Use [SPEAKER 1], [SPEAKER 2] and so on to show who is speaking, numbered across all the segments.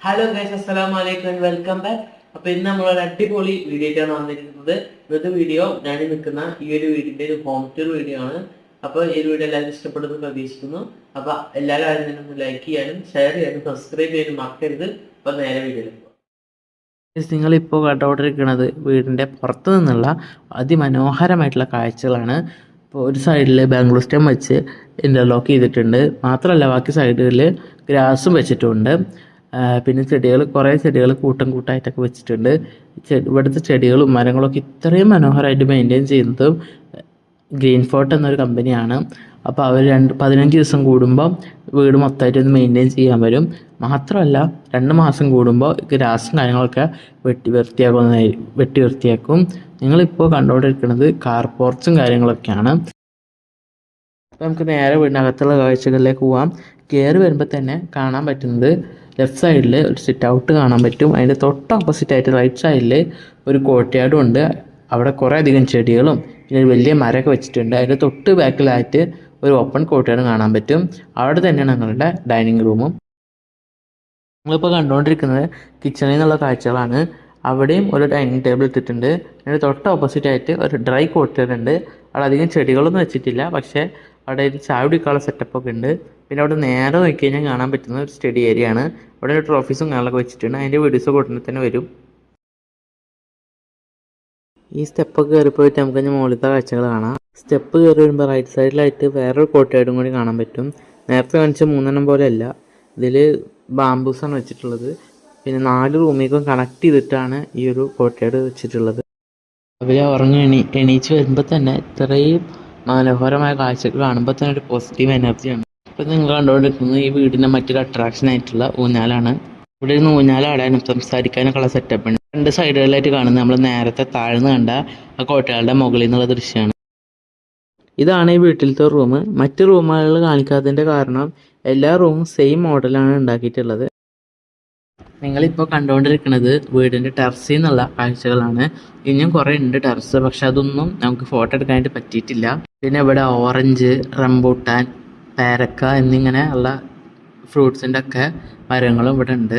[SPEAKER 1] Hello guys, അസ്സലാമു അലൈക്കും and welcome back. അപ്പോൾ ഇന്ന് നമ്മളൊരു അടിപൊളി വീഡിയോ ആയിട്ടാണ് വന്നിരിക്കുന്നത്. ഇന്നത്തെ വീഡിയോ ഞാൻ നിൽക്കുന്ന ഈ ഒരു വീടിൻ്റെ ഒരു ഹോം ടൂർ വീഡിയോ ആണ്. അപ്പോൾ ഈ ഒരു വീഡിയോ എല്ലാവരും ഇഷ്ടപ്പെടുന്നു പ്രതീക്ഷിക്കുന്നു. അപ്പോൾ എല്ലാവരും അതിൽ നിന്ന് ലൈക്ക് ചെയ്യാനും ഷെയർ ചെയ്യാനും സബ്സ്ക്രൈബ് ചെയ്യാനും മറക്കരുത്. അപ്പോൾ നേരെ വീഡിയോയിലേക്ക് പോകാം. നിങ്ങളിപ്പോൾ കണ്ടുകൊണ്ടിരിക്കുന്നത് വീടിൻ്റെ പുറത്തു നിന്നുള്ള അതിമനോഹരമായിട്ടുള്ള കാഴ്ചകളാണ്. ഇപ്പോൾ ഒരു സൈഡിൽ ബാംഗ്ലൂർ സ്റ്റെം വെച്ച് ഇൻ്റർലോക്ക് ചെയ്തിട്ടുണ്ട്. മാത്രമല്ല ബാക്കി സൈഡുകളിൽ ഗ്രാസും വെച്ചിട്ടുണ്ട്. പിന്നെ കുറേ ചെടികൾ കൂട്ടം കൂട്ടായിട്ടൊക്കെ വെച്ചിട്ടുണ്ട്. ഇവിടുത്തെ ചെടികളും മരങ്ങളൊക്കെ ഇത്രയും മനോഹരമായിട്ട് മെയിൻറ്റെയിൻ ചെയ്യുന്നതും ഗ്രീൻ ഫോർട്ട് എന്നൊരു കമ്പനിയാണ്. അപ്പോൾ അവർ 15 ദിവസം കൂടുമ്പോൾ വീട് മൊത്തമായിട്ട് ഒന്ന് മെയിൻറ്റെയിൻ ചെയ്യാൻ വരും. മാത്രമല്ല 2 മാസം കൂടുമ്പോൾ ഗ്രാസും കാര്യങ്ങളൊക്കെ വെട്ടി വൃത്തിയാക്കും. നിങ്ങളിപ്പോൾ കണ്ടുകൊണ്ടിരിക്കുന്നത് കാർ പോർച്ചും കാര്യങ്ങളൊക്കെയാണ്. അപ്പോൾ നമുക്ക് നേരെ വീടിനകത്തുള്ള കാഴ്ചകളിലേക്ക് പോവാം. കയറി വരുമ്പോൾ തന്നെ കാണാൻ പറ്റുന്നത് ലെഫ്റ്റ് സൈഡിൽ ഒരു സിറ്റ് ഔട്ട് കാണാൻ പറ്റും. അതിൻ്റെ തൊട്ട് ഓപ്പോസിറ്റായിട്ട് റൈറ്റ് സൈഡിൽ ഒരു കോർട്ട്യാർഡും ഉണ്ട്. അവിടെ കുറേ അധികം ചെടികളും പിന്നെ ഒരു വലിയ മരമൊക്കെ വെച്ചിട്ടുണ്ട്. അതിൻ്റെ തൊട്ട് ബാക്കിലായിട്ട് ഒരു ഓപ്പൺ കോർട്ട്യാർഡ് കാണാൻ പറ്റും. അവിടെ തന്നെയാണ് ഞങ്ങളുടെ ഡൈനിങ് റൂമും. നിങ്ങളിപ്പോൾ കണ്ടുകൊണ്ടിരിക്കുന്നത് കിച്ചണിൽ നിന്നുള്ള കാഴ്ചകളാണ്. അവിടെയും ഒരു ഡൈനിങ് ടേബിൾ ഇട്ടിട്ടുണ്ട്. അതിൻ്റെ തൊട്ട് ഓപ്പോസിറ്റായിട്ട് ഒരു ഡ്രൈ കോർട്ട്യാർഡ് ഉണ്ട്. അവിടെ അധികം ചെടികളൊന്നും വെച്ചിട്ടില്ല, പക്ഷേ അവിടെ ഒരു ചായ കുടിക്കാനുള്ള സെറ്റപ്പൊക്കെ ഉണ്ട്. പിന്നെ അവിടെ നേരെ നോക്കി കഴിഞ്ഞാൽ കാണാൻ പറ്റുന്ന ഒരു സ്റ്റഡി ഏരിയ ആണ്. അവിടെ ഒരു ട്രോഫീസും കാര്യങ്ങളൊക്കെ വെച്ചിട്ടുണ്ട്. അതിൻ്റെ വീഡിയോസ് ഉടനെ തന്നെ വരും. ഈ സ്റ്റെപ്പൊക്കെ കയറി പോയിട്ട് നമുക്ക് കഴിഞ്ഞാൽ മുകളിലത്തെ കാഴ്ചകൾ കാണാം. സ്റ്റെപ്പ് കയറി വരുമ്പോൾ റൈറ്റ് സൈഡിലായിട്ട് വേറൊരു കോർട്ട്യാർഡും കൂടി കാണാൻ പറ്റും. നേരത്തെ കാണിച്ച 3 പോലെയല്ല, ഇതിൽ ബാംബൂസാണ് വെച്ചിട്ടുള്ളത്. പിന്നെ 4 റൂമിലേക്കും കണക്ട് ചെയ്തിട്ടാണ് ഈ ഒരു കോർട്ട്യാർഡ് വെച്ചിട്ടുള്ളത്. അവർ എണീച്ച് വരുമ്പോൾ തന്നെ ഇത്രയും മനോഹരമായ കാഴ്ചകൾ കാണുമ്പോൾ തന്നെ ഒരു പോസിറ്റീവ് എനർജിയാണ്. ഇപ്പം നിങ്ങൾ കണ്ടുകൊണ്ടിരിക്കുന്നത് ഈ വീടിൻ്റെ മറ്റൊരു അട്രാക്ഷൻ ആയിട്ടുള്ള ഊഞ്ഞാലാണ്. ഇവിടെ ഇരുന്ന് ഊഞ്ഞാലാടാനും സംസാരിക്കാനൊക്കെ ഉള്ള സെറ്റപ്പ് ഉണ്ട്. 2 സൈഡുകളിലായിട്ട് കാണുന്നത് നമ്മൾ നേരത്തെ താഴ്ന്ന് കണ്ട ആ കോട്ടകളുടെ മുകളിൽ നിന്നുള്ള ദൃശ്യമാണ്. ഇതാണ് ഈ വീട്ടിലത്തെ റൂം. മറ്റ് റൂമുകളിൽ കാണിക്കാത്തതിൻ്റെ കാരണം എല്ലാ റൂമും സെയിം മോഡലാണ് ഉണ്ടാക്കിയിട്ടുള്ളത്. നിങ്ങളിപ്പോൾ കണ്ടുകൊണ്ടിരിക്കുന്നത് വീടിൻ്റെ ടെറസിൽ നിന്നുള്ള കാഴ്ചകളാണ്. ഇനിയും കുറേ ഉണ്ട് ടെറസ്, പക്ഷെ അതൊന്നും നമുക്ക് ഫോട്ടോ എടുക്കാനായിട്ട് പറ്റിയിട്ടില്ല. പിന്നെ ഇവിടെ ഓറഞ്ച്, റംബൂട്ടാൻ, പേരക്ക എന്നിങ്ങനെ ഉള്ള ഫ്രൂട്ട്സിൻ്റെ ഒക്കെ മരങ്ങളും ഇവിടെ ഉണ്ട്.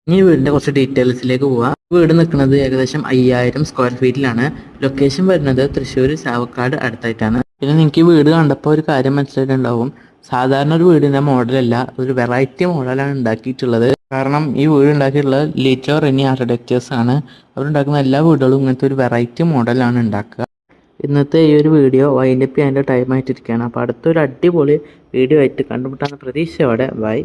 [SPEAKER 1] ഇനി വീടിൻ്റെ കുറച്ച് ഡീറ്റെയിൽസിലേക്ക് പോവാം. വീട് നിൽക്കുന്നത് ഏകദേശം 5000 സ്ക്വയർ ഫീറ്റിലാണ്. ലൊക്കേഷൻ വരുന്നത് തൃശ്ശൂർ ചാവക്കാട് അടുത്തായിട്ടാണ്. പിന്നെ നിങ്ങൾക്ക് ഈ വീട് കണ്ടപ്പോൾ ഒരു കാര്യം മനസ്സിലായിട്ടുണ്ടാവും, സാധാരണ ഒരു വീടിൻ്റെ മോഡലല്ല, ഒരു വെറൈറ്റി മോഡലാണ് ഉണ്ടാക്കിയിട്ടുള്ളത്. കാരണം ഈ വീട് ഉണ്ടാക്കിയിട്ടുള്ളത് ലിറ്റോ റെനി ആർക്കിടെക്ചേഴ്സ് ആണ്. അവരുണ്ടാക്കുന്ന എല്ലാ വീടുകളും ഇങ്ങനത്തെ ഒരു വെറൈറ്റി മോഡലാണ് ഉണ്ടാക്കുക. ഇന്നത്തെ ഈ ഒരു വീഡിയോ വൈൻഡപ്പ് ചെയ്യാൻ്റെ ടൈം ആയിട്ടിരിക്കുകയാണ്. അപ്പോൾ അടുത്തൊരു അടിപൊളി വീഡിയോ ആയിട്ട് കണ്ടുമുട്ടാൻ പ്രതീക്ഷയോടെ ബൈ.